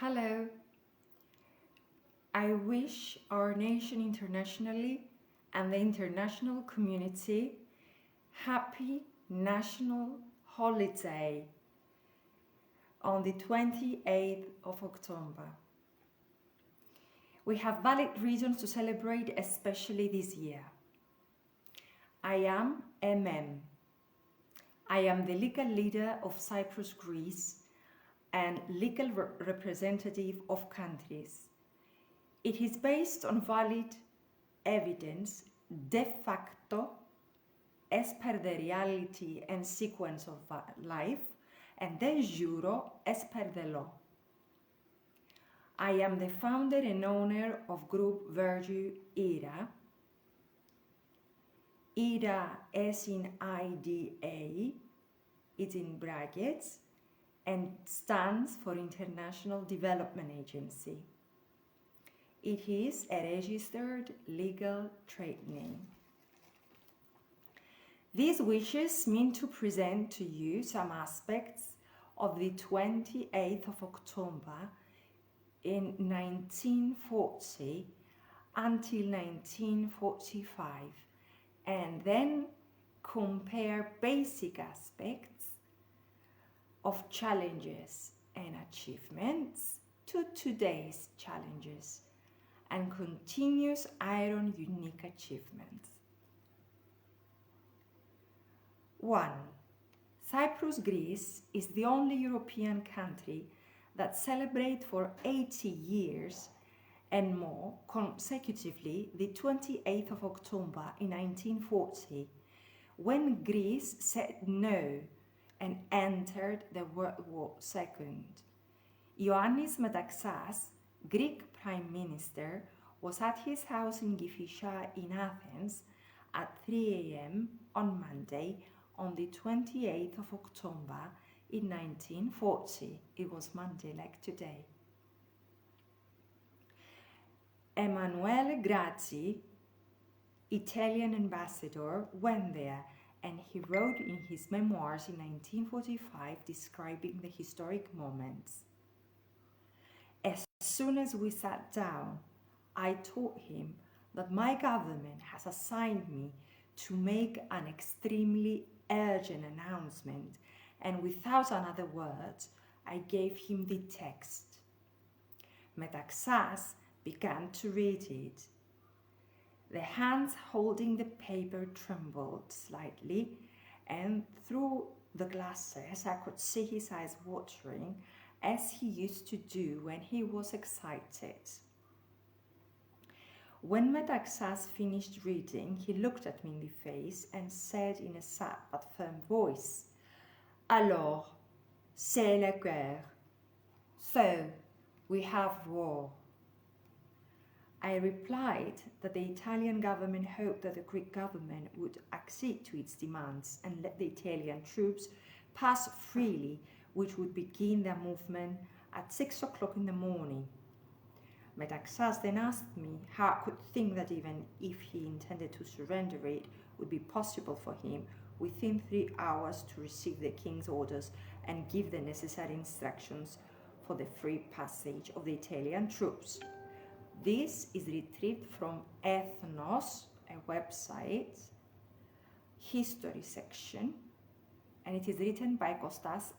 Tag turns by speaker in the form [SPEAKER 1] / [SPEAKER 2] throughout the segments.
[SPEAKER 1] Hello. I wish our nation internationally and the international community happy National Holiday on the 28th of October. We have valid reasons to celebrate, especially this year. I am MM. I am the legal leader of Cyprus, Greece, and legal representative of countries. It is based on valid evidence de facto as per the reality and sequence of life, and de jure as per the law. I am the founder and owner of group virtuegroup. IRA as in IDA, it's in brackets, and stands for International Development Agency. It is a registered legal trade name. These wishes mean to present to you some aspects of the 28th of October in 1940 until 1945, and then compare basic aspects of challenges and achievements to today's challenges and continuous iron unique achievements. 1. Cyprus, Greece is the only European country that celebrates for 80 years and more consecutively the 28th of October in 1940, when Greece said no and entered the World War II. Ioannis Metaxas, Greek Prime Minister, was at his house in Gifisha in Athens at 3 a.m. on Monday, on the 28th of October in 1940. It was Monday like today. Emanuele Grazzi, Italian ambassador, went there, and he wrote in his memoirs in 1945 describing the historic moments. As soon as we sat down, I told him that my government has assigned me to make an extremely urgent announcement, and without another word, I gave him the text. Metaxas began to read it. The hands holding the paper trembled slightly, and through the glasses I could see his eyes watering, as he used to do when he was excited. When Metaxas finished reading, he looked at me in the face and said in a sad but firm voice, "Alors, c'est la guerre. So, we have war." I replied that the Italian government hoped that the Greek government would accede to its demands and let the Italian troops pass freely, which would begin their movement at 6 o'clock in the morning. Metaxas then asked me how I could think that even if he intended to surrender, it would be possible for him within 3 hours to receive the king's orders and give the necessary instructions for the free passage of the Italian troops. This is retrieved from Ethnos, a website, history section, and it is written by Kostas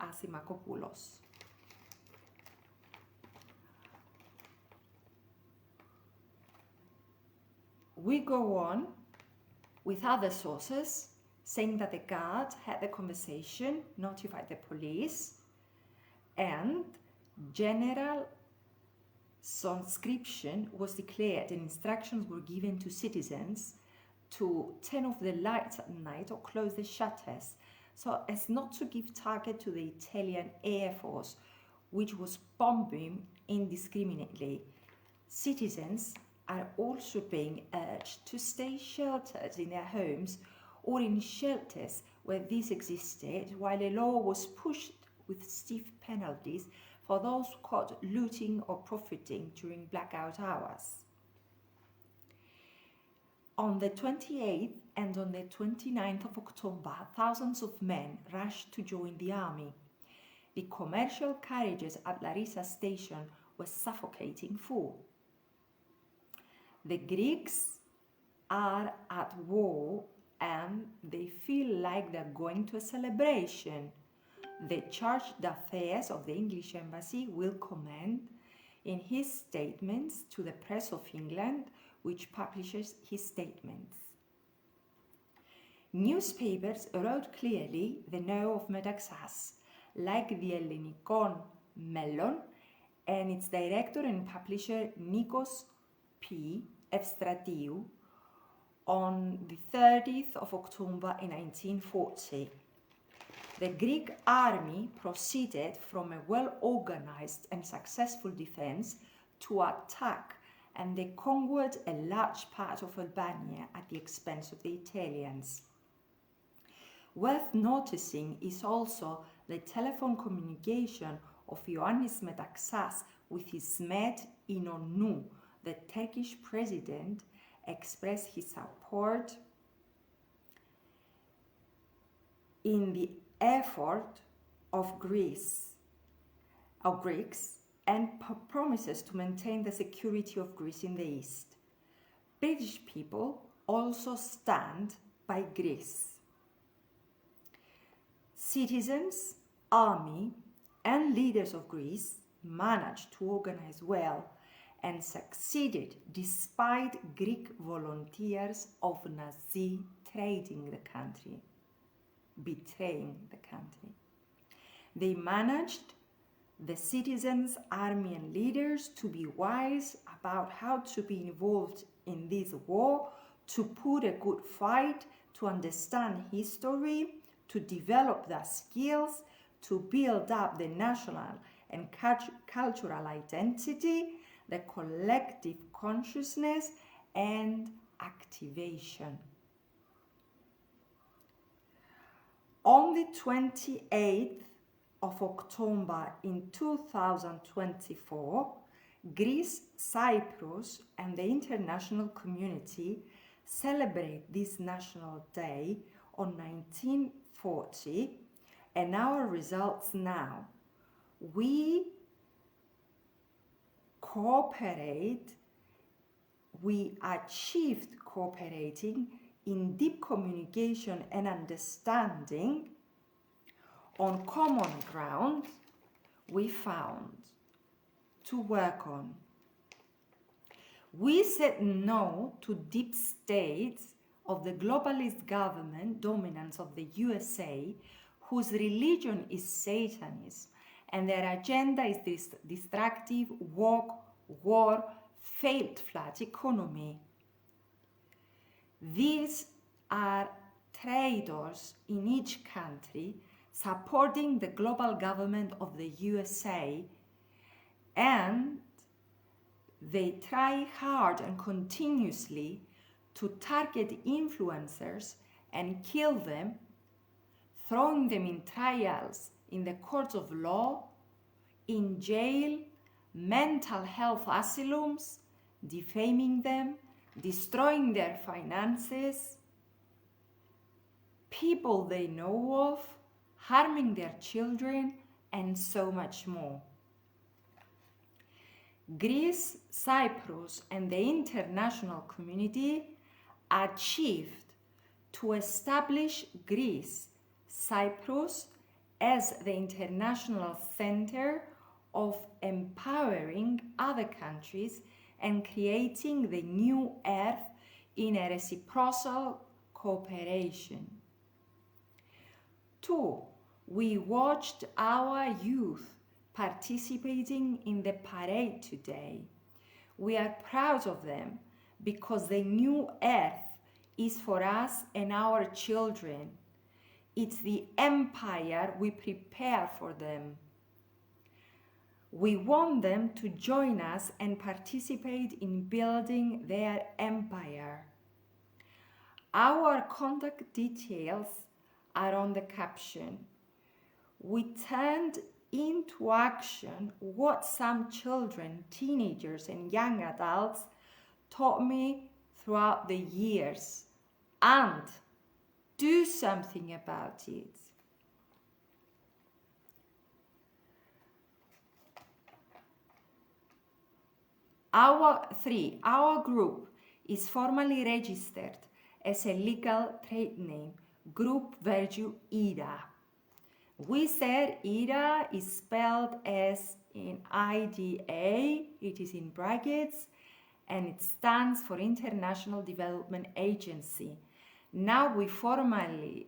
[SPEAKER 1] Asimakopoulos. We go on with other sources saying that the guard had the conversation, notified the police, and general conscription was declared and instructions were given to citizens to turn off the lights at night or close the shutters so as not to give target to the Italian Air Force, which was bombing indiscriminately. Citizens are also being urged to stay sheltered in their homes or in shelters where this existed, while a law was pushed with stiff penalties for those caught looting or profiting during blackout hours. On the 28th and on the 29th of October, thousands of men rushed to join the army. the commercial carriages at Larissa station were suffocating full. The Greeks are at war and they feel like they're going to a celebration. The charge d'affaires of the English embassy will comment in his statements to the press of England, which publishes his statements. Newspapers wrote clearly the no of Metaxas, like the Ellinikon Mellon and its director and publisher Nikos P. Evstratiu on the 30th of October in 1940. The Greek army proceeded from a well-organized and successful defense to attack, and they conquered a large part of Albania at the expense of the Italians. Worth noticing is also the telephone communication of Ioannis Metaxas with his mate İnönü, the Turkish president, expressed his support in the effort of Greeks and promises to maintain the security of Greece in the East. British people also stand by Greece. Citizens, army, and leaders of Greece managed to organize well and succeeded despite Greek volunteers of Nazi betraying the country. They managed the citizens, army, and leaders to be wise about how to be involved in this war, to put a good fight, to understand history, to develop their skills, to build up the national and cultural identity, the collective consciousness, and activation. On the 28th of October in 2024, Greece-Cyprus and the international community celebrate this National Day on 1940, and our results now. We achieved cooperating in deep communication and understanding on common ground we found to work on. We said no to deep states of the globalist government dominance of the USA, whose religion is Satanism, and their agenda is this destructive, woke, war, failed flat economy. These are traitors in each country supporting the global government of the USA, and they try hard and continuously to target influencers and kill them, throwing them in trials in the courts of law, in jail, mental health asylums, defaming them, destroying their finances, people they know of, harming their children, and so much more. Greece, Cyprus, and the international community achieved to establish Greece, Cyprus as the international center of empowering other countries and creating the new earth in a reciprocal cooperation. 2. We watched our youth participating in the parade today. We are proud of them because the new earth is for us and our children. It's the empire we prepare for them. We want them to join us and participate in building their empire. Our contact details are on the caption. We turned into action what some children, teenagers, and young adults taught me throughout the years, and do something about it. Our group is formally registered as a legal trade name, Group Virtue IDA. We said IDA is spelled as in IDA, it is in brackets, and it stands for International Development Agency. Now we are formally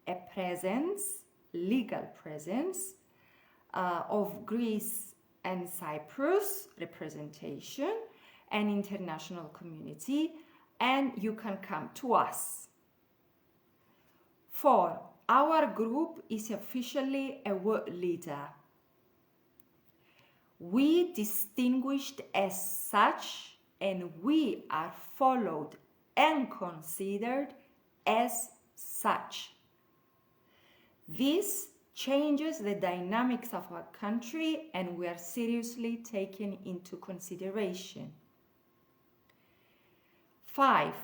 [SPEAKER 1] a presence, legal presence of Greece and Cyprus representation and international community, and you can come to us. 4. Our group is officially a world leader. We distinguished as such, and we are followed and considered as such. This changes the dynamics of our country, and we are seriously taken into consideration. 5.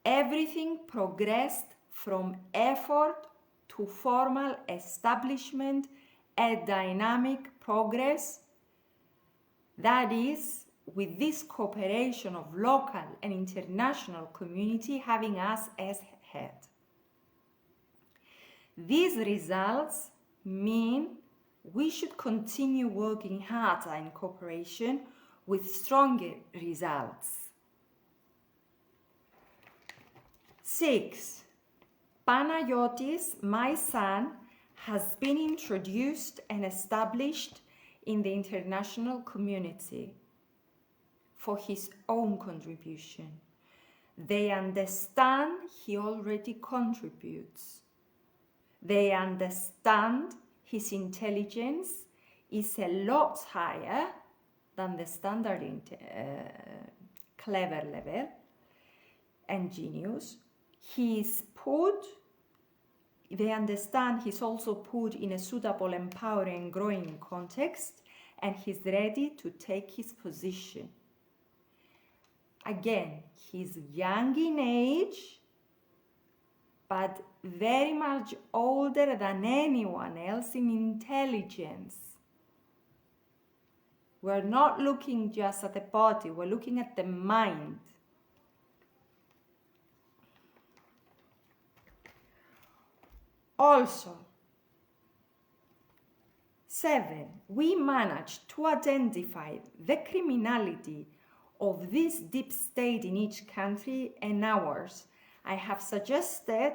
[SPEAKER 1] Everything progressed from effort to formal establishment, a dynamic progress, that is, with this cooperation of local and international community having us as head. These results mean we should continue working harder in cooperation with stronger results. 6. Panayotis, my son, has been introduced and established in the international community for his own contribution. They understand he already contributes. They understand his intelligence is a lot higher than the standard clever level and genius. They understand he's also put in a suitable, empowering, growing context, and he's ready to take his position. Again, he's young in age, but very much older than anyone else in intelligence. We're not looking just at the body, we're looking at the mind. Also, 7, we managed to identify the criminality of this deep state in each country and ours. I have suggested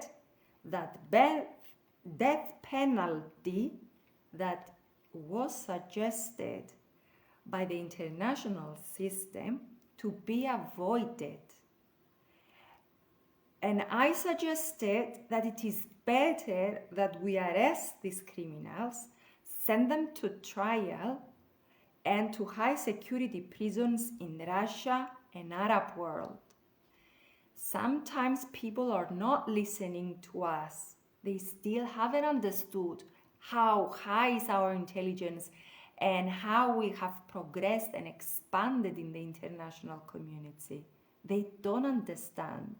[SPEAKER 1] that death penalty that was suggested by the international system to be avoided. And I suggested that it is better that we arrest these criminals, send them to trial and to high security prisons in Russia and Arab world. Sometimes people are not listening to us. They still haven't understood how high is our intelligence and how we have progressed and expanded in the international community. They don't understand.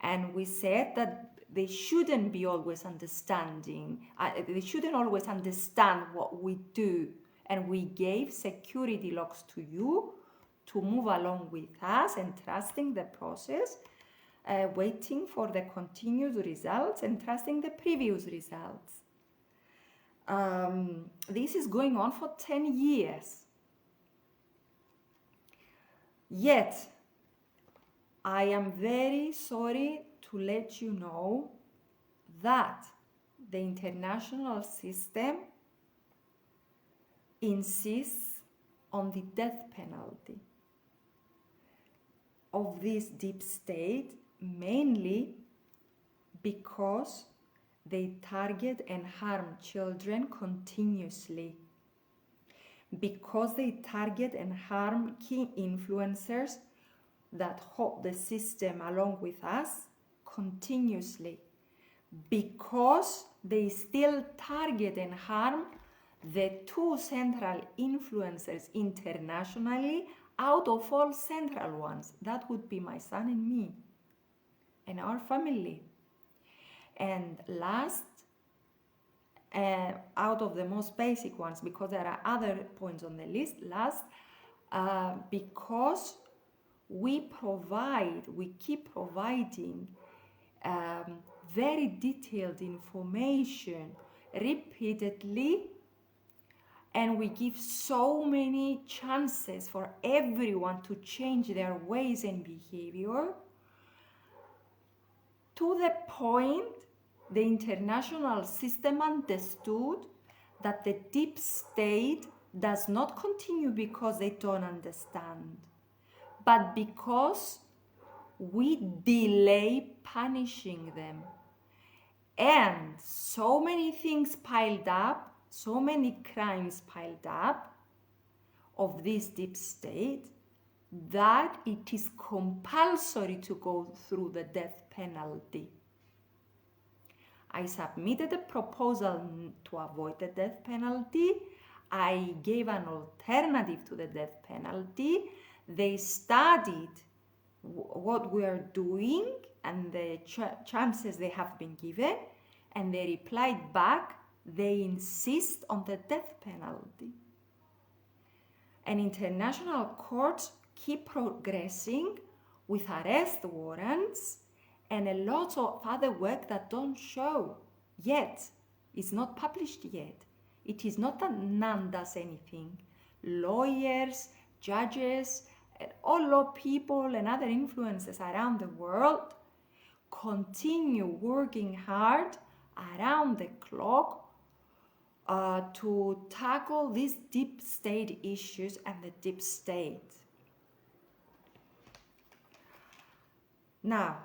[SPEAKER 1] And we said that they shouldn't be always understanding. They shouldn't always understand what we do. And we gave security locks to you to move along with us and trusting the process, waiting for the continued results and trusting the previous results. This is going on for 10 years. Yet, I am very sorry to let you know that the international system insists on the death penalty of this deep state, mainly because they target and harm children continuously, because they target and harm key influencers that hold the system along with us continuously, because they still target and harm the 2 central influencers internationally out of all central ones. That would be my son and me and our family. And last out of the most basic ones, because there are other points on the list last, because we keep providing very detailed information repeatedly, and we give so many chances for everyone to change their ways and behavior, to the point the international system understood that the deep state does not continue because they don't understand, but because we delay punishing them. And so many things piled up, so many crimes piled up of this deep state, that it is compulsory to go through the death penalty. I submitted a proposal to avoid the death penalty. I gave an alternative to the death penalty. They studied what we are doing and the chances they have been given, and they replied back, they insist on the death penalty. And international courts keep progressing with arrest warrants and a lot of other work that don't show yet. It's not published yet. It is not that none does anything. Lawyers, judges, and all law people and other influencers around the world continue working hard around the clock to tackle these deep state issues and the deep state. Now,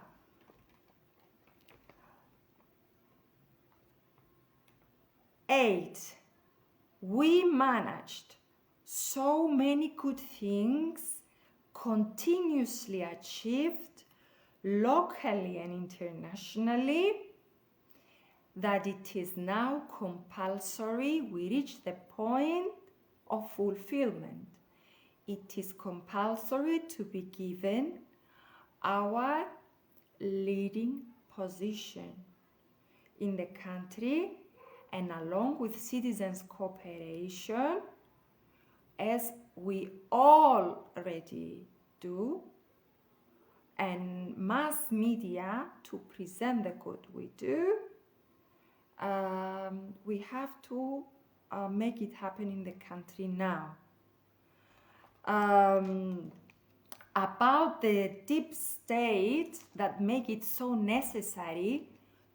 [SPEAKER 1] we managed so many good things continuously achieved locally and internationally that it is now compulsory. We reach the point of fulfillment. It is compulsory to be given our leading position in the country, and along with citizens' cooperation, as we already do, and mass media to present the good we do, we have to make it happen in the country now. About the deep state that make it so necessary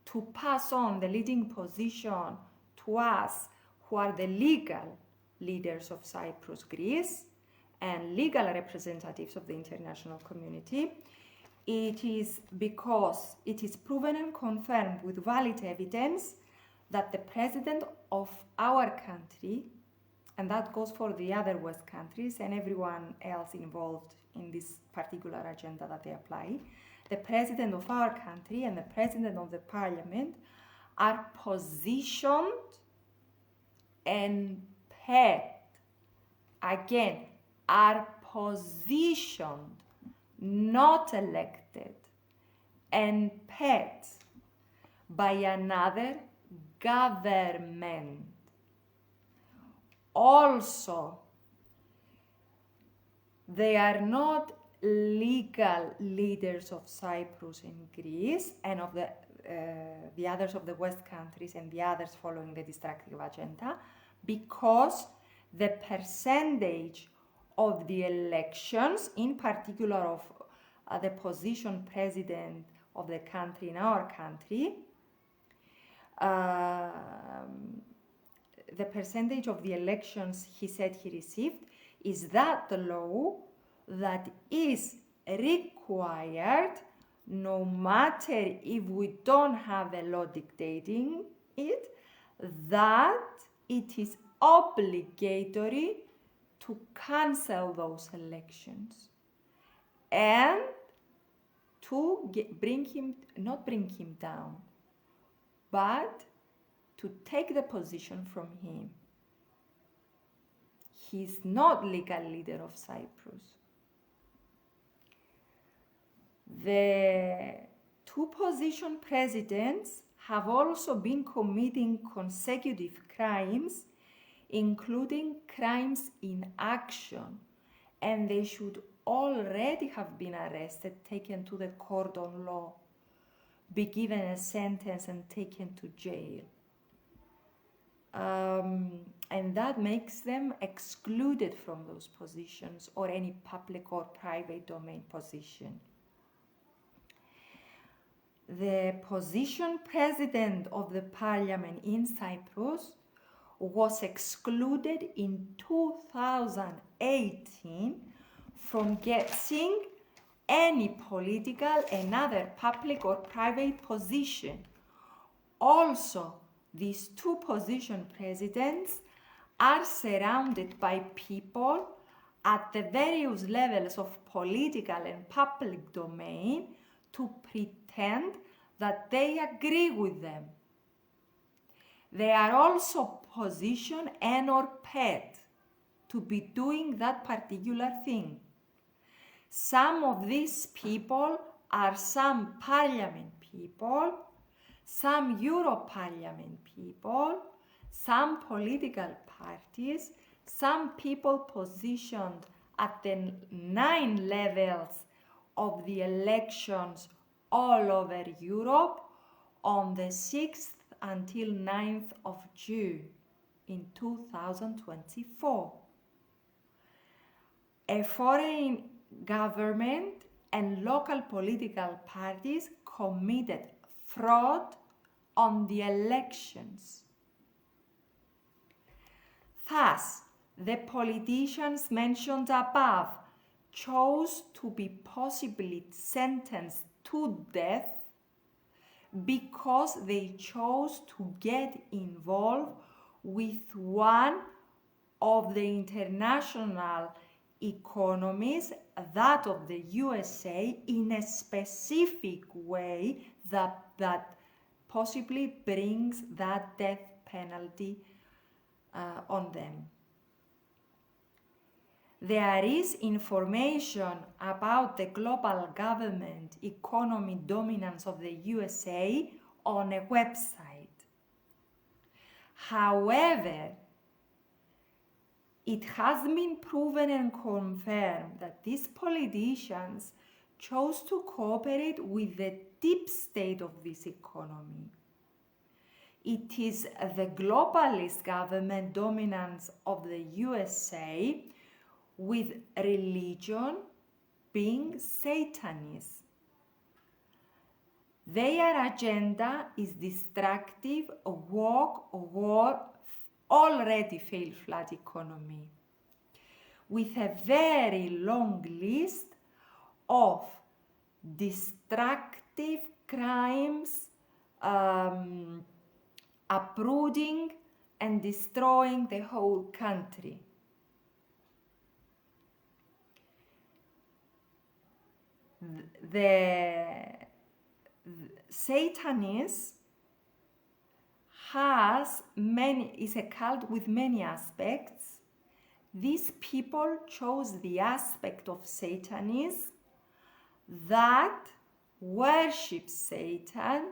[SPEAKER 1] to pass on the leading position to us, who are the legal leaders of Cyprus, Greece, and legal representatives of the international community, it is because it is proven and confirmed with valid evidence that the president of our country, and that goes for the other West countries and everyone else involved in this particular agenda that they apply, the president of our country and the president of the parliament are positioned and paid, again, are positioned, not elected, and paid by another government. Also, they are not legal leaders of Cyprus and Greece and of the others of the West countries and the others following the destructive agenda, because the percentage of the elections, in particular of the position president of the country in our country, the percentage of the elections he said he received is that low that is required, no matter if we don't have a law dictating it, that it is obligatory to cancel those elections and to not bring him down, but to take the position from him. He's not legal leader of Cyprus. The two position presidents have also been committing consecutive crimes, including crimes in action, and they should already have been arrested, taken to the cordon law, be given a sentence and taken to jail. And that makes them excluded from those positions or any public or private domain position. The position president of the parliament in Cyprus was excluded in 2018 from getting any political and other public or private position. Also, these two position presidents are surrounded by people at the various levels of political and public domain to pretend that they agree with them. They are also positioned and or paid to be doing that particular thing. Some of these people are some parliament people, some Euro Parliament people, some political parties, some people positioned at the 9 levels of the elections all over Europe on the 6th until 9th of June in 2024. A foreign government and local political parties committed fraud on the elections. Thus, the politicians mentioned above chose to be possibly sentenced to death because they chose to get involved with one of the international economies, that of the USA, in a specific way that possibly brings that death penalty on them. There is information about the global government economy dominance of the USA on a website. However, it has been proven and confirmed that these politicians chose to cooperate with the deep state of this economy. It is the globalist government dominance of the USA, with religion being Satanism. Their agenda is destructive, woke, war, already failed flat economy, with a very long list of destructive crimes, uprooting and destroying the whole country. The Satanism is a cult with many aspects. These people chose the aspect of Satanism that worships Satan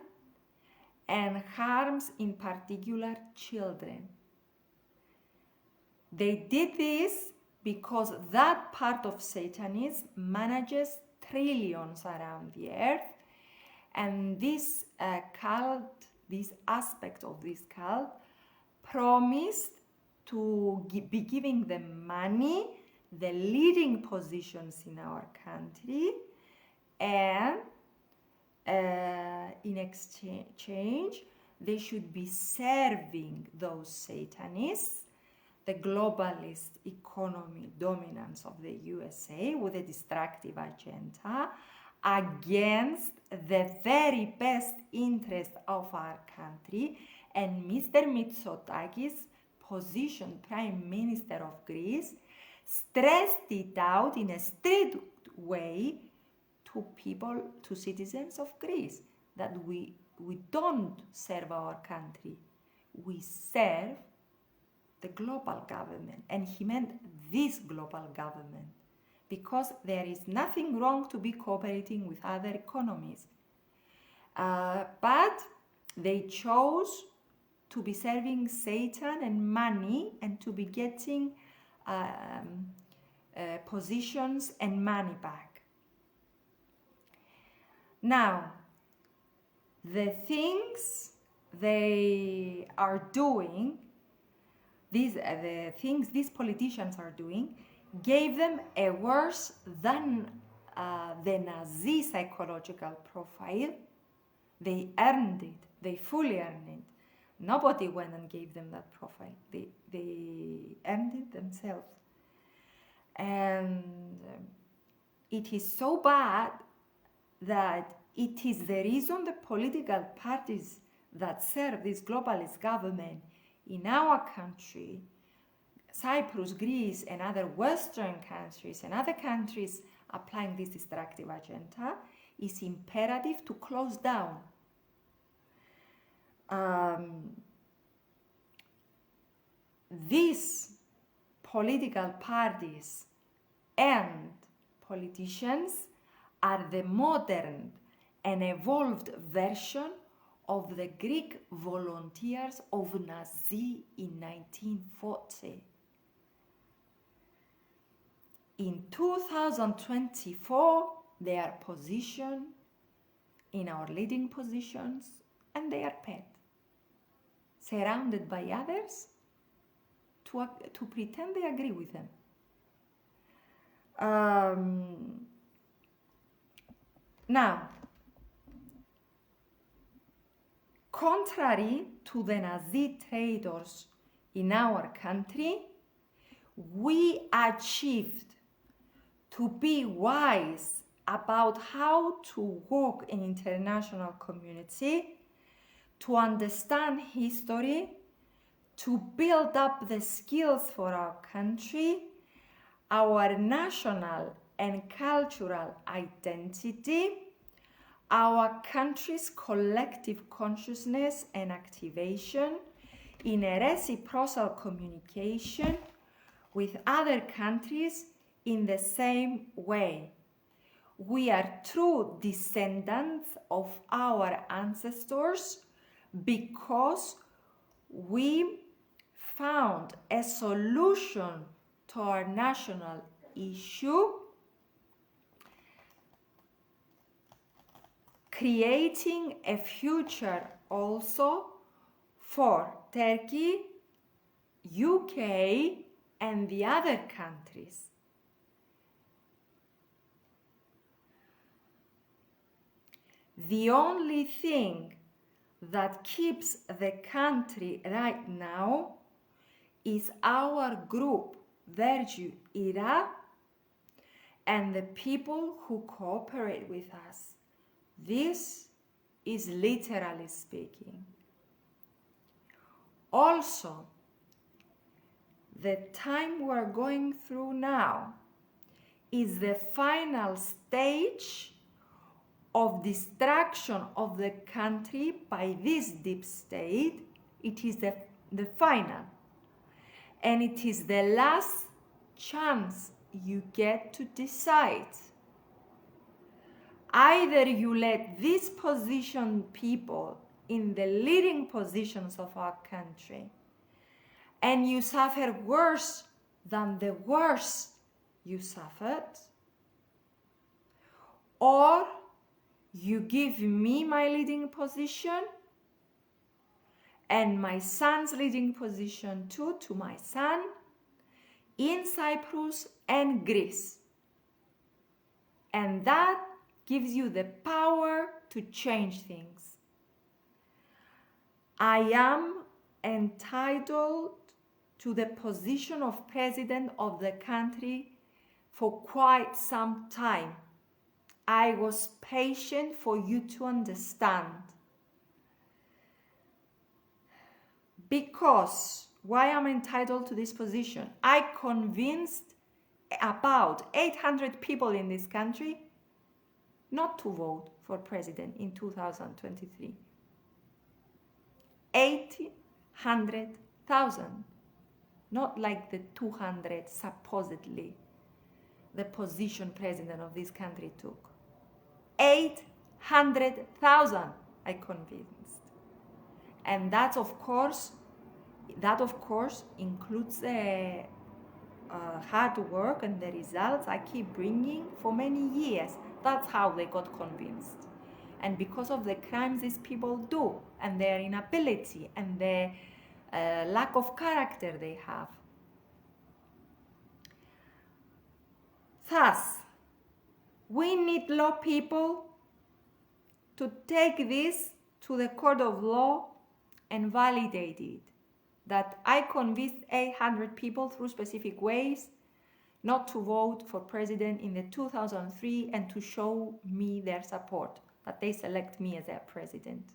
[SPEAKER 1] and harms in particular children. They did this because that part of Satanism manages trillions around the earth, and this cult, this aspect of this cult, promised to be giving them money, the leading positions in our country, and in exchange they should be serving those Satanists, the globalist economy dominance of the USA, with a destructive agenda against the very best interest of our country. And Mr. Mitsotakis, position Prime Minister of Greece, stressed it out in a strict way to people, to citizens of Greece, that we don't serve our country, we serve the global government. And he meant this global government, because there is nothing wrong to be cooperating with other economies. But They chose to be serving Satan and money and to be getting positions and money back. Now, the things they are doing, the things these politicians are doing, gave them a worse than the Nazi psychological profile. They earned it. They fully earned it. Nobody went and gave them that profile. They earned it themselves. And it is so bad that it is the reason the political parties that serve this globalist government in our country, Cyprus, Greece, and other Western countries and other countries applying this destructive agenda, is imperative to close down. These political parties and politicians are the modern and evolved version of the Greek volunteers of Nazi in 1940. In 2024, they are positioned in our leading positions and they are paid, surrounded by others to pretend they agree with them. Now, contrary to the Nazi traitors in our country, we achieved to be wise about how to work in international community, to understand history, to build up the skills for our country, our national and cultural identity, our country's collective consciousness and activation in a reciprocal communication with other countries in the same way. We are true descendants of our ancestors because we found a solution to our national issue, creating a future also for Turkey, UK, and the other countries. The only thing that keeps the country right now is our group, virtuegroup, and the people who cooperate with us. This is literally speaking. Also, the time we're going through now is the final stage of destruction of the country by this deep state. It is the final. And it is the last chance you get to decide. Either you let these positioned people in the leading positions of our country and you suffer worse than the worst you suffered, or you give me my leading position and my son's leading position too, to my son, in Cyprus and Greece. And that gives you the power to change things. I am entitled to the position of president of the country for quite some time. I was patient for you to understand. Because why I'm entitled to this position? I convinced about 800 people in this country not to vote for president in 2023. 800,000, not like the 200 supposedly the position president of this country took. 800,000 I convinced. And that of course includes the hard work and the results I keep bringing for many years. That's how they got convinced. And because of the crimes these people do, and their inability, and the lack of character they have. Thus, we need law people to take this to the court of law and validate it. That I convinced 800 people through specific ways not to vote for president in the 2003 and to show me their support, that they select me as their president.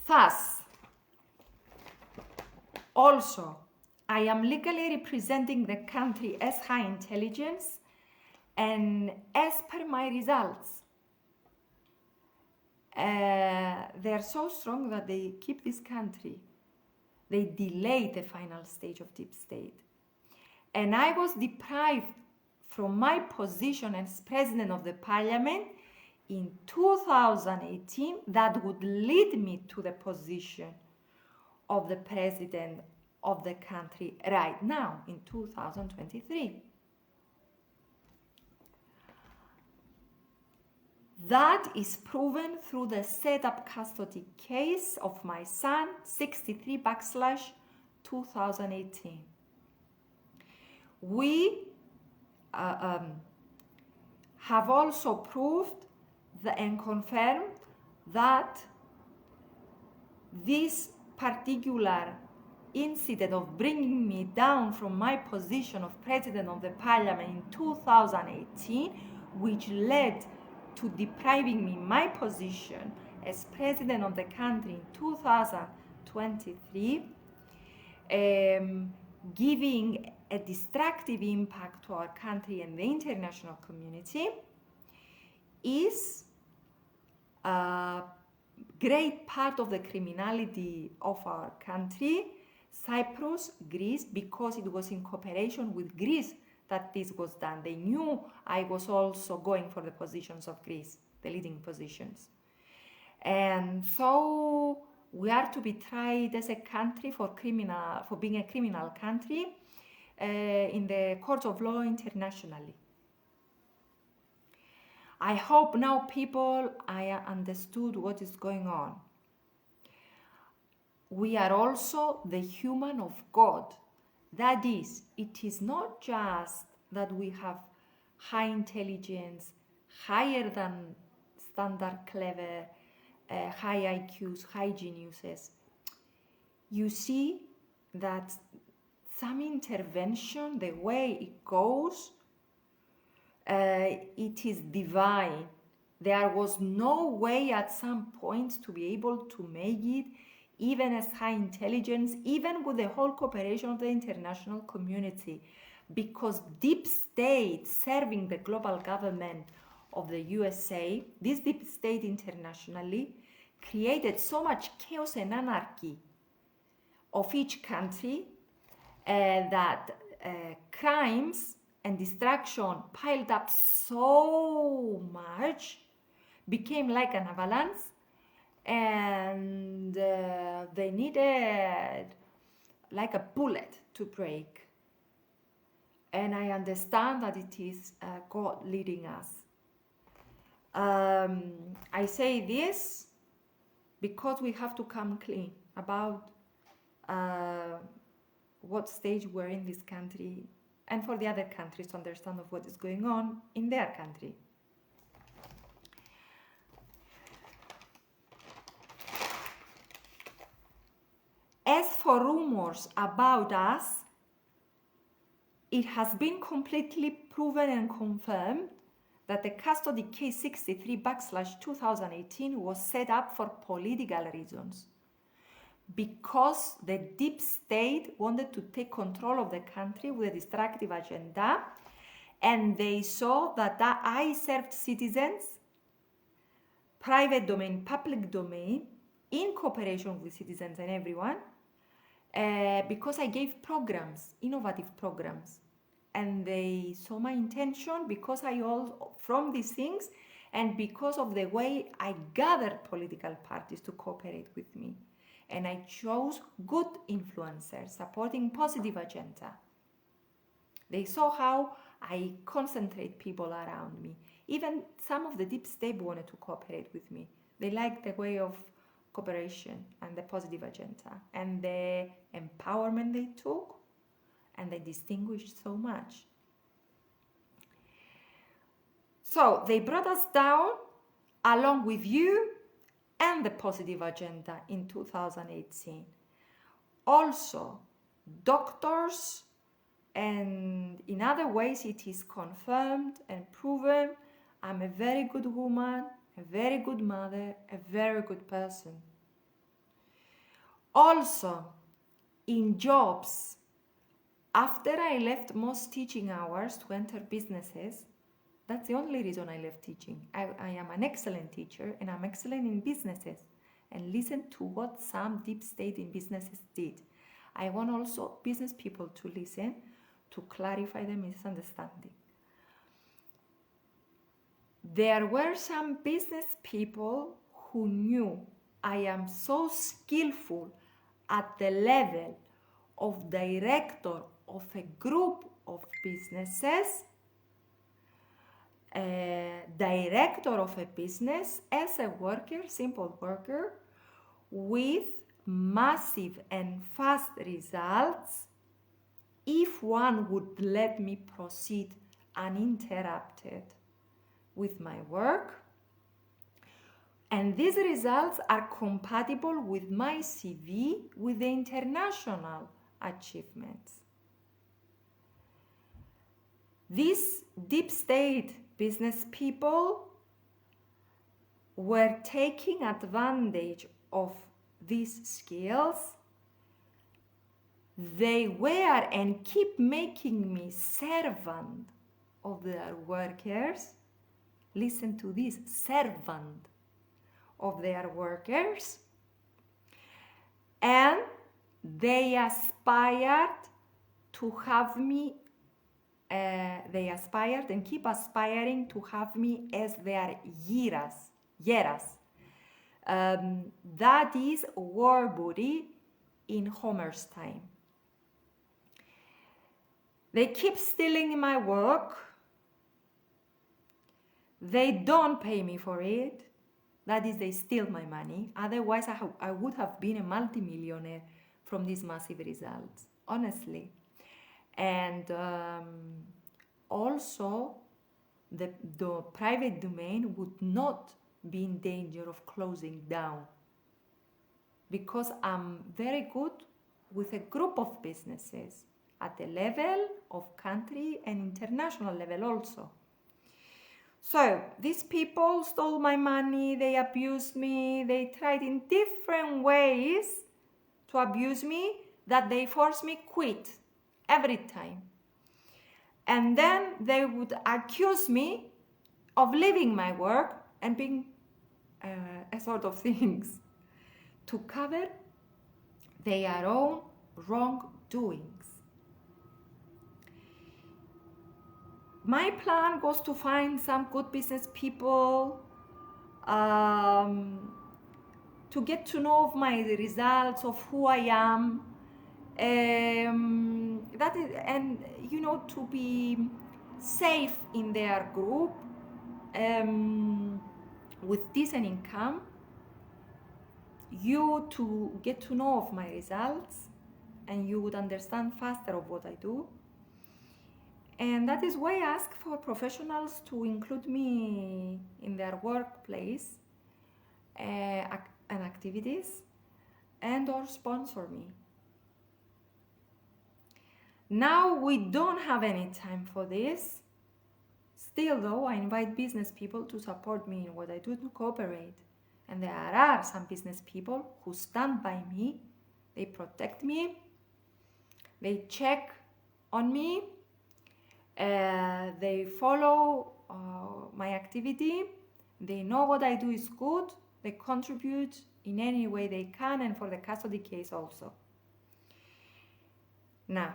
[SPEAKER 1] Thus, also, I am legally representing the country as high intelligence, and as per my results, they're so strong that they keep this country. They delay the final stage of deep state. And I was deprived from my position as president of the parliament in 2018 that would lead me to the position of the president of the country right now in 2023. That is proven through the setup custody case of my son, 63/2018. We have also proved and confirmed that this particular incident of bringing me down from my position of president of the parliament in 2018, which led to depriving me my position as president of the country in 2023, giving a destructive impact to our country and the international community, is a great part of the criminality of our country, Cyprus, Greece, because it was in cooperation with Greece that this was done. They knew I was also going for the positions of Greece, the leading positions. And so we are to be tried as a country for being a criminal country in the court of law internationally. I hope now people understood what is going on. We are also the human of God. That is, it is not just that we have high intelligence, higher than standard clever, high IQs, high geniuses. You see that some intervention, the way it goes, it is divine. There was no way at some point to be able to make it, even as high intelligence, even with the whole cooperation of the international community, because deep state serving the global government of the USA, this deep state internationally, created so much chaos and anarchy of each country that crimes and destruction piled up so much, became like an avalanche, and they needed like a bullet to break. And I understand that it is God leading us. I say this because we have to come clean about what stage we're in this country, and for the other countries to understand of what is going on in their country. As for rumors about us, it has been completely proven and confirmed that the custody case 63/2018 was set up for political reasons, because the deep state wanted to take control of the country with a destructive agenda, and they saw that I served citizens, private domain, public domain, in cooperation with citizens and everyone, because I gave programs, innovative programs. And they saw my intention because from these things, and because of the way I gathered political parties to cooperate with me. And I chose good influencers supporting positive agenda. They saw how I concentrate people around me. Even some of the deep state wanted to cooperate with me. They liked the way of cooperation and the positive agenda and the empowerment they took, and they distinguished so much. So they brought us down along with you and the positive agenda in 2018. Also, doctors, and in other ways it is confirmed and proven I'm a very good woman, a very good mother, a very good person. Also, in jobs, after I left most teaching hours to enter businesses, that's the only reason I left teaching. I am an excellent teacher and I'm excellent in businesses. And listen to what some deep state in businesses did. I want also business people to listen to clarify the misunderstanding. There were some business people who knew I am so skillful at the level of director of a group of businesses, director of a business as a worker, simple worker, with massive and fast results if one would let me proceed uninterrupted with my work. And these results are compatible with my CV with the international achievements. These deep state business people were taking advantage of these skills. They were and keep making me servant of their workers. Listen to this, servant of their workers. And they aspired to have me, they aspired and keep aspiring to have me as their hieras. That is war booty in Homer's time. They keep stealing my work. They don't pay me for it. That is, they steal my money. Otherwise, I would have been a multimillionaire from these massive results, honestly. And also, the private domain would not be in danger of closing down, because I'm very good with a group of businesses at the level of country and international level also. So these people stole my money, they abused me, they tried in different ways to abuse me that they forced me quit every time. And then they would accuse me of leaving my work and being a sort of things to cover their own wrongdoings. My plan was to find some good business people, to get to know of my results, of who I am, that is, and to be safe in their group, with decent income, you to get to know of my results, and you would understand faster of what I do. And that is why I ask for professionals to include me in their workplace and activities, and or sponsor me. Now we don't have any time for this. Still though, I invite business people to support me in what I do to cooperate. And there are some business people who stand by me, they protect me, they check on me, they follow my activity, they know what I do is good, they contribute in any way they can, and for the custody case also. Now,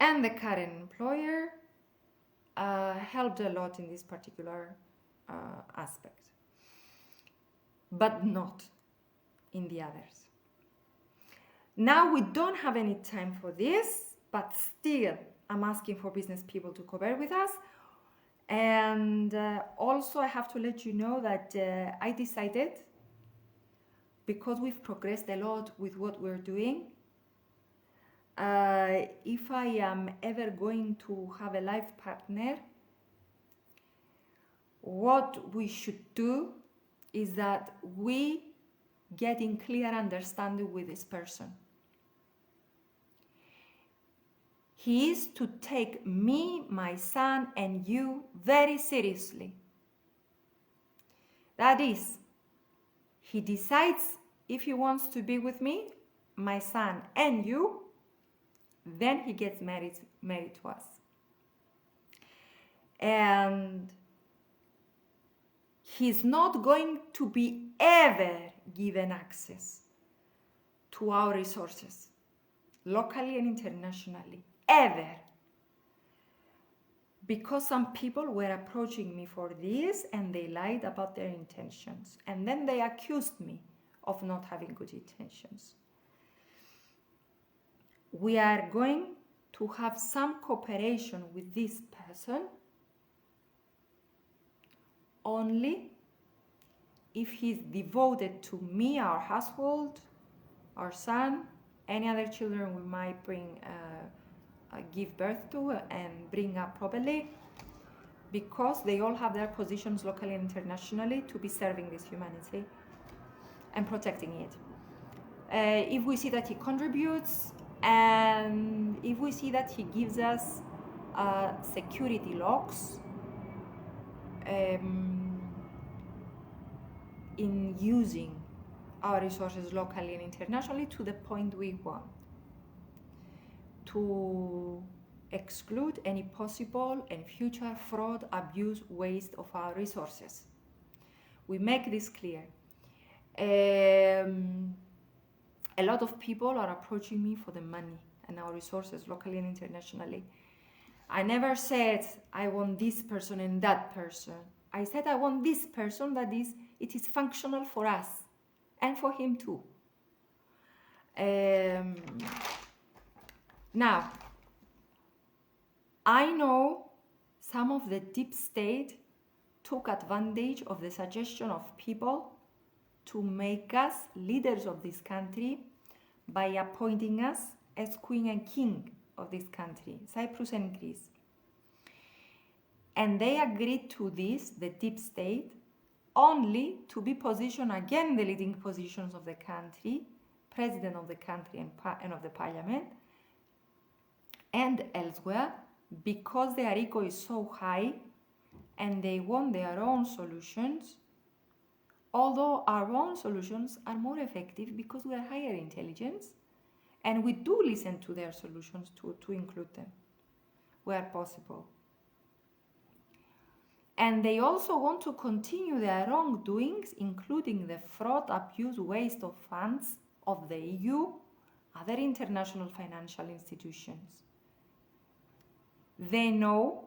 [SPEAKER 1] and the current employer helped a lot in this particular aspect, but not in the others. Now we don't have any time for this, but still I'm asking for business people to cooperate with us. And also I have to let you know that I decided, because we've progressed a lot with what we're doing, if I am ever going to have a life partner, what we should do is that we get in clear understanding with this person. He is to take me, my son, and you very seriously. That is, he decides if he wants to be with me, my son, and you, then he gets married to us. And he's not going to be ever given access to our resources, locally and internationally, ever. Because some people were approaching me for this and they lied about their intentions. And then they accused me of not having good intentions. We are going to have some cooperation with this person only if he's devoted to me, our household, our son, any other children we might give birth to and bring up properly, because they all have their positions locally and internationally to be serving this humanity and protecting it. If we see that he contributes, and if we see that he gives us security locks in using our resources locally and internationally to the point we want, to exclude any possible and future fraud, abuse, waste of our resources. We make this clear. A lot of people are approaching me for the money and our resources locally and internationally. I never said I want this person and that person. I said I want this person that it is functional for us and for him too. Now, I know some of the deep state took advantage of the suggestion of people to make us leaders of this country by appointing us as queen and king of this country, Cyprus and Greece. And they agreed to this, the deep state, only to be positioned again in the leading positions of the country, president of the country and of the parliament, and elsewhere, because their ego is so high and they want their own solutions, although our own solutions are more effective because we are higher intelligence and we do listen to their solutions to include them where possible. And they also want to continue their wrongdoings, including the fraud, abuse, waste of funds of the EU, other international financial institutions. They know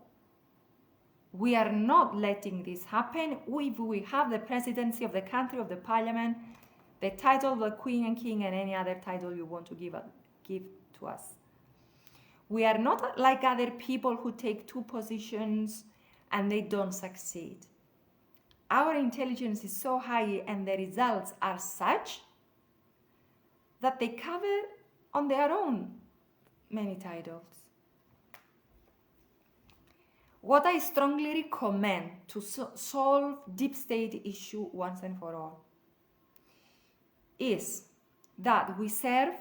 [SPEAKER 1] we are not letting this happen. If we have the presidency of the country, of the parliament, the title of the queen and king, and any other title you want to give to us. We are not like other people who take two positions and they don't succeed. Our intelligence is so high and the results are such that they cover on their own many titles. What I strongly recommend to solve deep state issue once and for all is that we serve,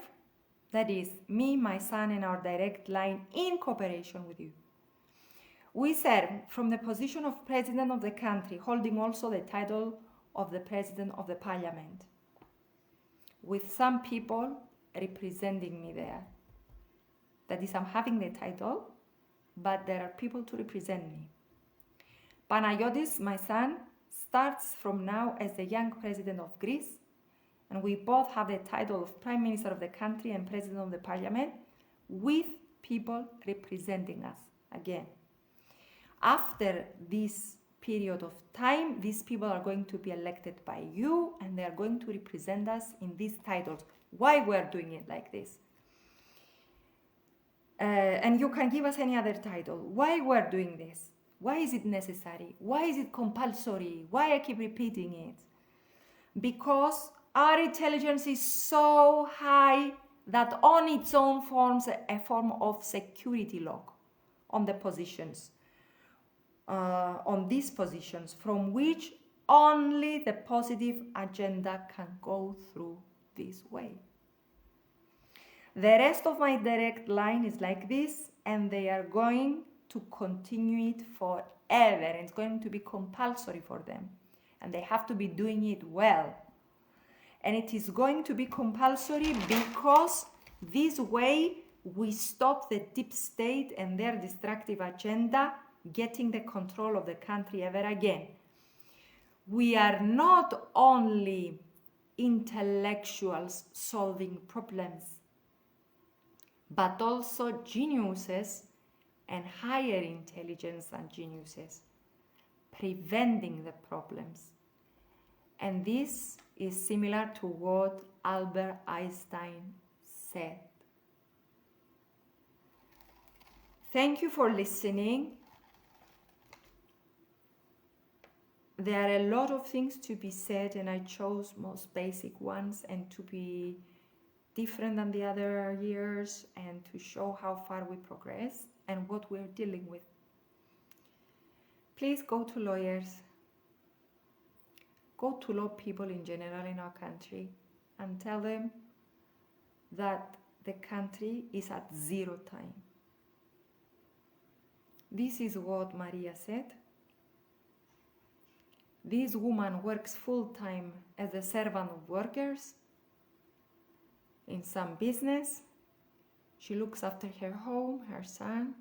[SPEAKER 1] that is, me, my son, and our direct line in cooperation with you. We serve from the position of president of the country, holding also the title of the president of the parliament, with some people representing me there. That is, I'm having the title, but there are people to represent me. Panagiotis, my son, starts from now as the young president of Greece, and we both have the title of prime minister of the country and president of the parliament, with people representing us again. After this period of time, these people are going to be elected by you and they are going to represent us in these titles. Why we're doing it like this? And you can give us any other title. Why we're doing this? Why is it necessary? Why is it compulsory? Why I keep repeating it? Because our intelligence is so high that on its own forms a form of security lock on the positions, on these positions, from which only the positive agenda can go through this way. The rest of my direct line is like this, and they are going to continue it forever, and it's going to be compulsory for them, and they have to be doing it well. And it is going to be compulsory because this way we stop the deep state and their destructive agenda getting the control of the country ever again. We are not only intellectuals solving problems, but also geniuses and higher intelligence than geniuses, preventing the problems. And this is similar to what Albert Einstein said. Thank you for listening. There are a lot of things to be said, and I chose most basic ones and to be different than the other years and to show how far we progress and what we're dealing with. Please go to lawyers, go to law people in general in our country and tell them that the country is at zero time. This is what Maria said. This woman works full-time as a servant of workers in some business. She looks after her home, her son,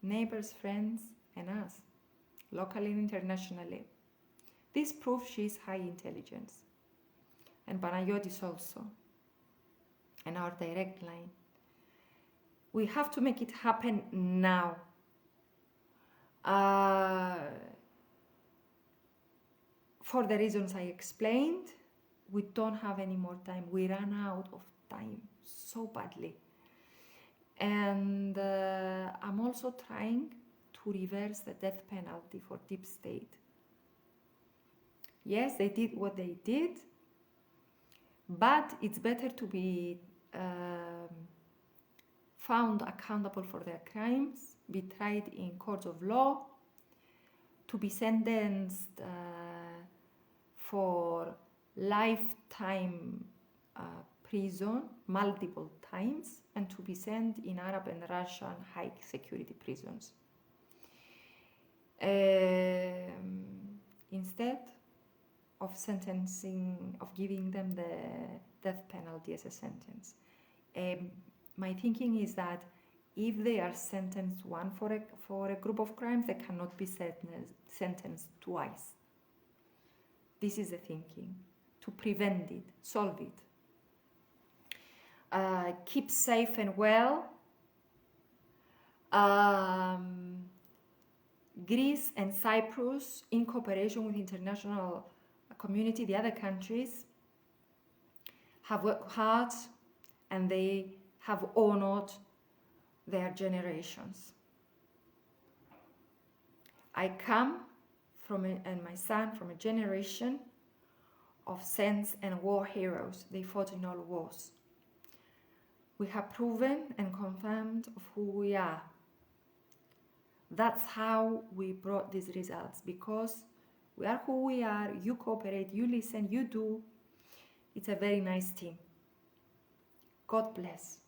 [SPEAKER 1] neighbors, friends, and us, locally and internationally. This proves she is high intelligence. And Panayotis also, and our direct line. We have to make it happen now. For the reasons I explained, we don't have any more time. We ran out of time so badly. And I'm also trying to reverse the death penalty for deep state. Yes, they did what they did, but it's better to be found accountable for their crimes, be tried in courts of law, to be sentenced for lifetime prison multiple times, and to be sent in Arab and Russian high security prisons. Instead of sentencing, of giving them the death penalty as a sentence. My thinking is that if they are sentenced once for a group of crimes, they cannot be sentenced twice. This is the thinking, to prevent it, solve it. Keep safe and well. Greece and Cyprus, in cooperation with international community, the other countries, have worked hard and they have honored their generations. I come from, and my son, from a generation of saints and war heroes. They fought in all wars. We have proven and confirmed of who we are. That's how we brought these results, because we are who we are. You cooperate, you listen, you do. It's a very nice team. God bless.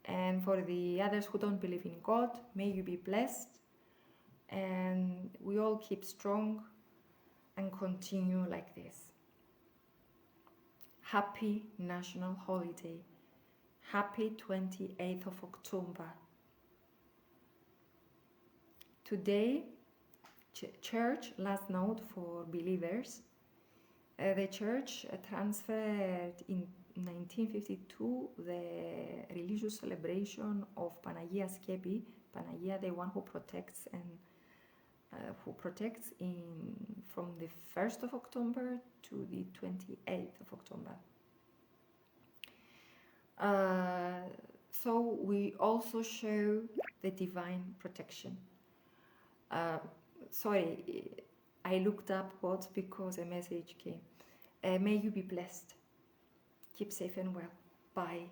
[SPEAKER 1] And for the others who don't believe in God, may you be blessed. And we all keep strong and continue like this. Happy National Holiday. Happy 28th of October. Today, church, last note for believers, the church transferred in 1952 the religious celebration of Panagia Skepi, Panagia, the one who protects and who protects from the 1st of October to the 28th of October. So we also show the divine protection. Sorry, I looked up what because a message came. May you be blessed. Keep safe and well. Bye.